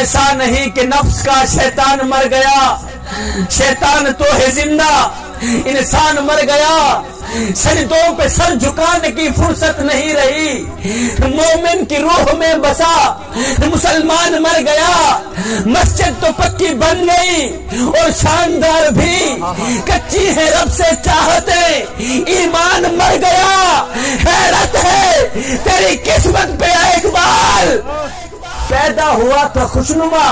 ایسا نہیں کہ نفس کا شیطان مر گیا، شیطان تو ہے زندہ، انسان مر گیا، سجدوں پہ سر جھکانے کی فرصت نہیں رہی، مومن کی روح میں بسا، مسلمان مر گیا، مسجد تو پکی بن گئی اور شاندار بھی، کچی ہے رب سے چاہتے، ایمان مر گیا، حیرت ہے تیری قسمت پہ اقبال، پیدا ہوا تو خوشنما،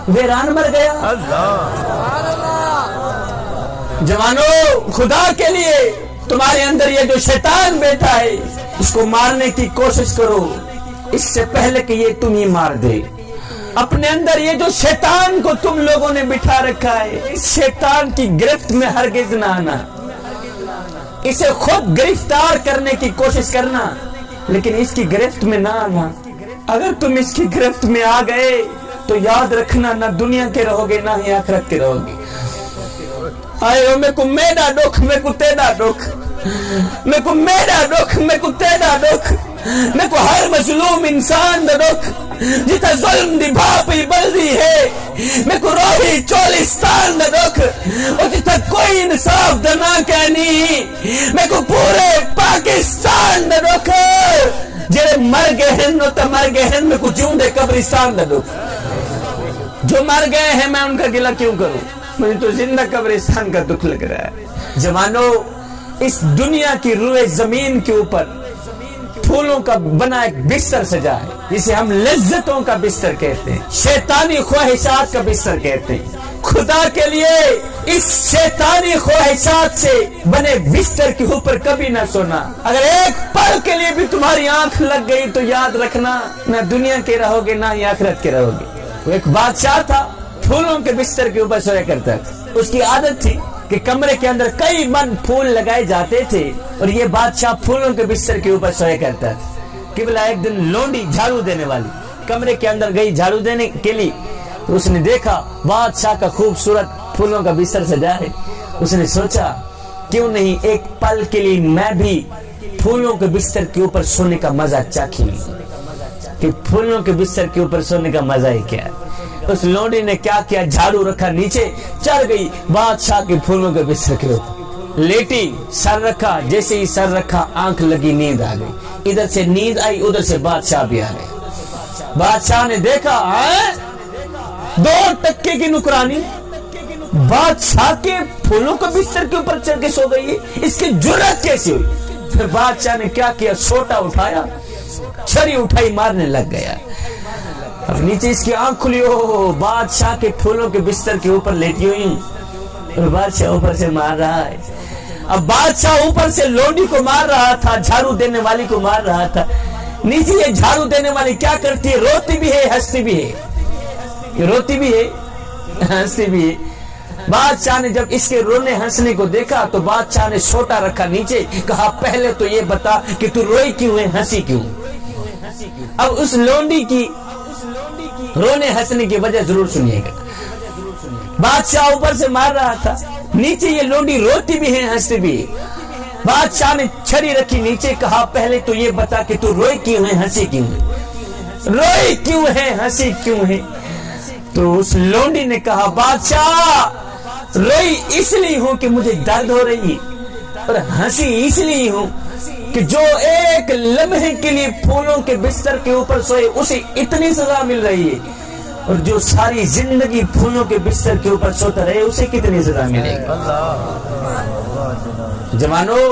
ویران مر گیا۔ جوانوں، خدا کے لیے تمہارے اندر یہ جو شیطان بیٹھا ہے اس کو مارنے کی کوشش کرو، اس سے پہلے کہ یہ تمہیں مار دے۔ اپنے اندر یہ جو شیطان کو تم لوگوں نے بٹھا رکھا ہے، اس شیطان کی گرفت میں ہرگز نہ آنا، اسے خود گرفتار کرنے کی کوشش کرنا، لیکن اس کی گرفت میں نہ آنا۔ اگر تم اس کی گرفت میں آ گئے تو یاد رکھنا نہ دنیا کے رہو گے نہ ہی آخرت کے رہو گے۔ آئے میں کو میرا دکھ، میں کو تیرا دکھ، میں کو میرا دکھ، میں کو تیرا دکھ، میں کو ہر مظلوم انسان دا دکھ، جتا ظلم دی بھاپی بلدی ہے، میں کو روحی چولستان دا دکھ، اور جتا کوئی انصاف دا نہ کہنی، میں کو پورے پاکستان دا دکھ، جڑے مر گئے ہیں نو تا مر گئے ہیں، میں کو جوندے قبرستان دا دکھ، جو مر گئے ہیں میں ان کا گلہ کیوں کروں، مجھے تو زندہ قبرستان کا دکھ لگ رہا ہے۔ جوانوں، اس دنیا کی روئے زمین کے اوپر پھولوں کا بنا ایک بستر سجا ہے، جسے ہم لذتوں کا بستر کہتے ہیں، شیطانی خواہشات کا بستر کہتے ہیں۔ خدا کے لیے اس شیطانی خواہشات سے بنے بستر کے اوپر کبھی نہ سونا۔ اگر ایک پل کے لیے بھی تمہاری آنکھ لگ گئی تو یاد رکھنا نہ دنیا کے رہو گے نہ ہی آخرت کے رہو گے۔ وہ ایک بادشاہ تھا، پھولوں کے بستر کے اوپر سویا کرتا تھا۔ اس کی عادت تھی کہ کمرے کے اندر کئی من پھول لگائے جاتے تھے اور یہ بادشاہ پھولوں کے بستر کے اوپر سویا کرتا تھا۔ کہ بلا ایک دن لونڈی جھاڑو دینے والی کمرے کے اندر گئی جھاڑو دینے کے لیے، تو اس نے دیکھا بادشاہ کا خوبصورت پھولوں کا بستر سجا ہے۔ اس نے سوچا کیوں نہیں ایک پل کے لیے میں بھی پھولوں کے بستر کے اوپر سونے کا مزہ چاکھی لوں، کہ پھولوں کے بستر کے اوپر سونے کا مزہ ہی کیا ہے۔ اس لونڈی نے کیا کیا، جھاڑو رکھا نیچے، چڑھ گئی بادشاہ کے پھولوں کے بستر کے اوپر، لیٹی، سر رکھا، جیسے ہی سر رکھا آنکھ لگی، نیند آ گئی، ادھر سے نیند آئی ادھر سے بادشاہ بھی آ گیا۔ بادشاہ نے دیکھا 2 ٹکے کی نکرانی بادشاہ کے پھولوں کے بستر کے اوپر چڑھ کے سو گئی ہے، اس کی جرأت کیسی ہوئی؟ پھر بادشاہ نے کیا کیا، سوٹا اٹھایا، چھری اٹھائی، مارنے لگ گیا۔ اب نیچے اس کی آنکھ کھلی، ہو بادشاہ کے پھولوں کے بستر کے اوپر لیٹی ہوئی اور بادشاہ اوپر سے مار رہا ہے۔ اب بادشاہ اوپر سے لونڈی کو مار رہا تھا، جھاڑو دینے والی کو مار رہا تھا۔ نیچے یہ جھاڑو دینے والی کیا کرتی ہے، روتی بھی ہے ہنستی بھی ہے، یہ روتی بھی ہے ہنستی بھی ہے۔ بادشاہ نے جب اس کے رونے ہنسنے کو دیکھا تو بادشاہ نے سوٹا رکھا نیچے، کہا پہلے تو یہ بتا کہ تو روئی کیوں ہے، ہنسی کیوں؟ اب اس لونڈی کی رونے ہنسنے کی وجہ ضرور سنیے گا۔ بادشاہ اوپر سے مار رہا تھا، نیچے یہ لونڈی روتی بھی ہے ہنستی بھی ہے۔ بادشاہ نے چھری رکھی نیچے، کہا پہلے تو یہ بتا کہ تو روئی کیوں ہے، ہنسی کیوں ہے، روئی کیوں ہے، ہنسی کیوں ہے؟ تو اس لونڈی نے کہا بادشاہ روئی اس لیے ہوں کہ مجھے درد ہو رہی ہے، اور ہنسی اس لیے ہوں کہ جو ایک لمحے کے لیے پھولوں کے بستر کے اوپر سوئے اسے اتنی سزا مل رہی ہے، اور جو ساری زندگی پھولوں کے بستر کے اوپر سوتا رہے اسے کتنی سزا ملے گی۔ جوانوں،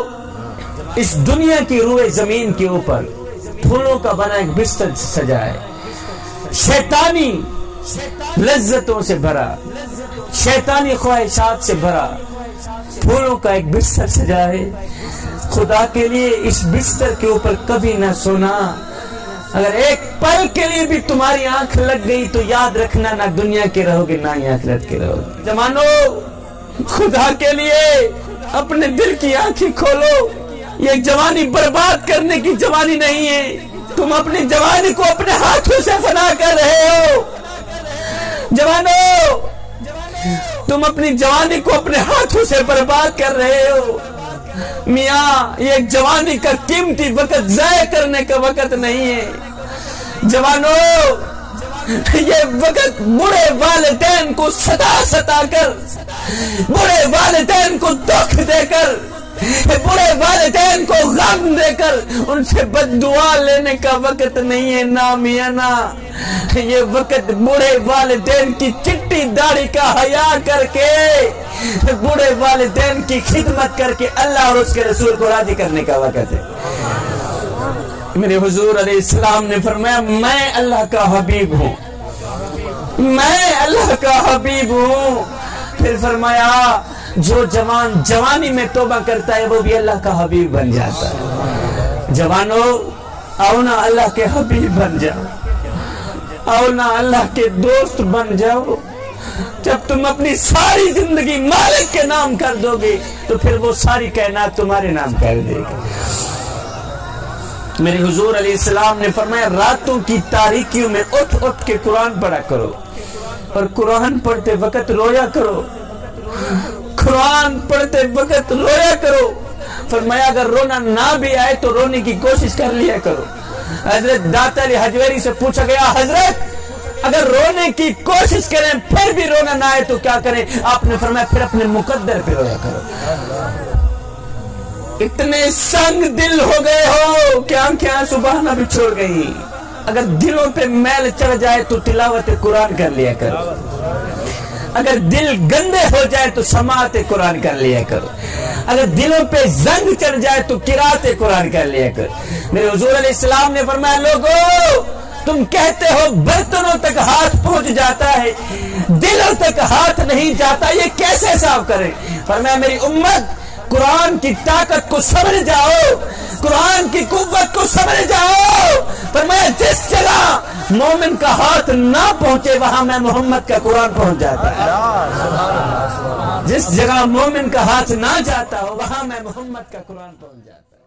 اس دنیا کی روئے زمین کے اوپر پھولوں کا بنا ایک بستر سجا ہے، شیطانی لذتوں سے بھرا، شیطانی خواہشات سے بھرا پھولوں کا ایک بستر سجا ہے۔ خدا کے لیے اس بستر کے اوپر کبھی نہ سونا۔ اگر ایک پل کے لیے بھی تمہاری آنکھ لگ گئی تو یاد رکھنا نہ دنیا کے رہو گے نہ ہی آخرت کے رہو گے۔ جوانوں، خدا کے لیے اپنے دل کی آنکھیں کھولو، یہ جوانی برباد کرنے کی جوانی نہیں ہے۔ تم اپنی جوانی کو اپنے ہاتھوں سے فنا کر رہے ہو۔ جوانوں، تم اپنی جوانی کو اپنے ہاتھوں سے برباد کر رہے ہو۔ میاں، یہ جوانی کا قیمتی وقت ضائع کرنے کا وقت نہیں ہے۔ جوانوں، یہ وقت بڑے والدین کو ستا کر، بڑے والدین کو دکھ دے کر، بڑے والدین کو غم دے کر ان سے بد دعا لینے کا وقت نہیں ہے نا میاں نا۔ یہ وقت بڑے والدین کی چٹی داڑھی کا حیا کر کے، بڑے والدین کی خدمت کر کے اللہ اور اس کے رسول کو راضی کرنے کا وقت ہے۔ میرے حضور علیہ السلام نے فرمایا میں اللہ کا حبیب ہوں، میں اللہ کا حبیب ہوں۔ پھر فرمایا جو جوان جوانی میں توبہ کرتا ہے وہ بھی اللہ کا حبیب بن جاتا ہے۔ جوانو آؤ نا اللہ کے حبیب بن جاؤ، آؤ نا اللہ کے دوست بن جاؤ۔ جب تم اپنی ساری زندگی مالک کے نام کر دو گے تو پھر وہ ساری کائنات تمہارے نام کر دے گی۔ میرے حضور علیہ السلام نے فرمایا راتوں کی تاریکیوں میں اٹھ اٹھ کے قرآن پڑھا کرو، اور قرآن پڑھتے وقت رویا کرو، قرآن پڑھتے وقت رویا کرو۔ فرمایا اگر رونا نہ بھی آئے تو رونے کی کوشش کر لیا کرو۔ حضرت داتا علی حجویری سے پوچھا گیا حضرت اگر رونے کی کوشش کریں پھر بھی رونا نہ آئے تو کیا کریں؟ آپ نے فرمایا پھر اپنے مقدر پہ رویا کرو۔ اتنے سنگ دل ہو گئے ہو کہ آنکھیں آنسو بہانا بھی چھوڑ گئی۔ اگر دلوں پہ میل چڑھ جائے تو تلاوت قرآن کر لیا کرو، اگر دل گندے ہو جائے تو سماعت قرآن کر لیا کرو، اگر دلوں پہ زنگ چڑھ جائے تو قرات قرآن کر لیا کرو۔ میرے حضور علیہ السلام نے فرمایا لوگو تم کہتے ہو برتنوں تک ہاتھ پہنچ جاتا ہے، دلوں تک ہاتھ نہیں جاتا، یہ کیسے صاف کریں؟ فرمایا میری امت قرآن کی طاقت کو سمجھ جاؤ، قرآن کی قوت کو سمجھ جاؤ۔ فرمایا جس جگہ مومن کا ہاتھ نہ پہنچے وہاں میں محمد کا قرآن پہنچ جاتا ہے، جس جگہ مومن کا ہاتھ نہ جاتا ہو وہاں میں محمد کا قرآن پہنچ جاتا ہے۔